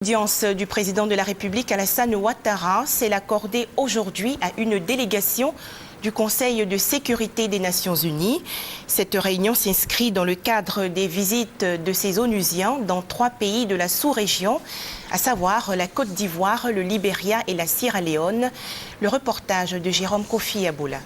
L'audience du président de la République, Alassane Ouattara, s'est accordée aujourd'hui à une délégation du Conseil de sécurité des Nations Unies. Cette réunion s'inscrit dans le cadre des visites de ces Onusiens dans 3 pays de la sous-région, à savoir la Côte d'Ivoire, le Libéria et la Sierra Leone. Le reportage de Jérôme Kofi Aboula.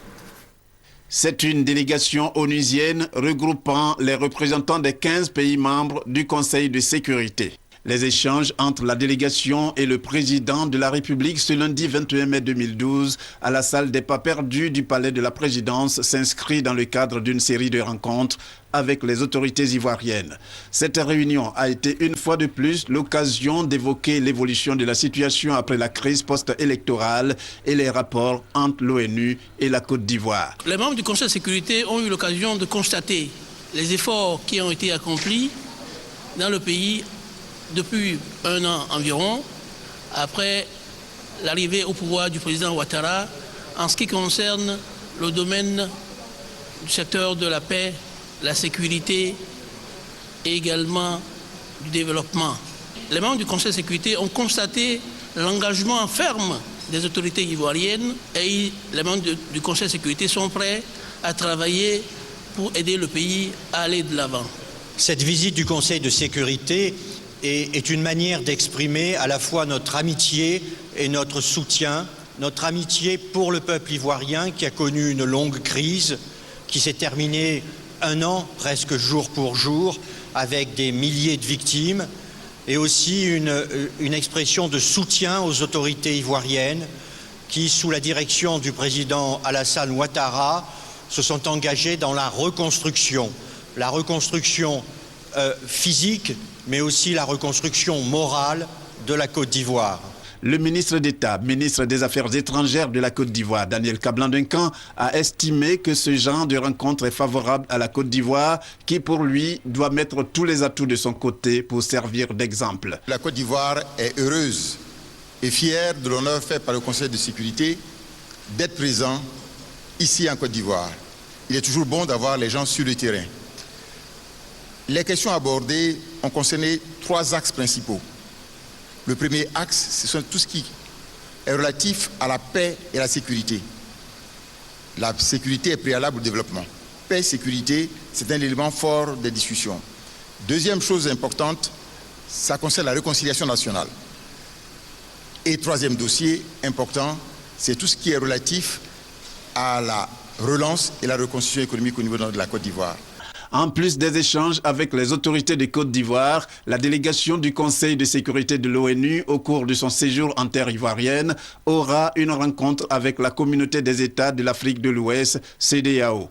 C'est une délégation onusienne regroupant les représentants des 15 pays membres du Conseil de sécurité. Les échanges entre la délégation et le président de la République ce lundi 21 mai 2012 à la salle des pas perdus du palais de la présidence s'inscrit dans le cadre d'une série de rencontres avec les autorités ivoiriennes. Cette réunion a été une fois de plus l'occasion d'évoquer l'évolution de la situation après la crise post-électorale et les rapports entre l'ONU et la Côte d'Ivoire. Les membres du Conseil de sécurité ont eu l'occasion de constater les efforts qui ont été accomplis dans le pays depuis 1 an environ, après l'arrivée au pouvoir du président Ouattara, en ce qui concerne le domaine du secteur de la paix, la sécurité et également du développement. Les membres du Conseil de sécurité ont constaté l'engagement ferme des autorités ivoiriennes et les membres du Conseil de sécurité sont prêts à travailler pour aider le pays à aller de l'avant. Cette visite du Conseil de sécurité est une manière d'exprimer à la fois notre amitié et notre soutien, notre amitié pour le peuple ivoirien qui a connu une longue crise, qui s'est terminée 1 an presque jour pour jour avec des milliers de victimes, et aussi une expression de soutien aux autorités ivoiriennes qui, sous la direction du président Alassane Ouattara, se sont engagées dans la reconstruction physique, mais aussi la reconstruction morale de la Côte d'Ivoire. Le ministre d'État, ministre des Affaires étrangères de la Côte d'Ivoire, Daniel Kablan-Duncan, a estimé que ce genre de rencontre est favorable à la Côte d'Ivoire, qui pour lui doit mettre tous les atouts de son côté pour servir d'exemple. La Côte d'Ivoire est heureuse et fière de l'honneur fait par le Conseil de sécurité d'être présent ici en Côte d'Ivoire. Il est toujours bon d'avoir les gens sur le terrain. Les questions abordées ont concerné 3 axes principaux. Le premier axe, ce sont tout ce qui est relatif à la paix et à la sécurité. La sécurité est préalable au développement. Paix et sécurité, c'est un élément fort des discussions. Deuxième chose importante, ça concerne la réconciliation nationale. Et troisième dossier important, c'est tout ce qui est relatif à la relance et la reconstruction économique au niveau de la Côte d'Ivoire. En plus des échanges avec les autorités de Côte d'Ivoire, la délégation du Conseil de sécurité de l'ONU, au cours de son séjour en terre ivoirienne, aura une rencontre avec la communauté des États de l'Afrique de l'Ouest, CEDEAO.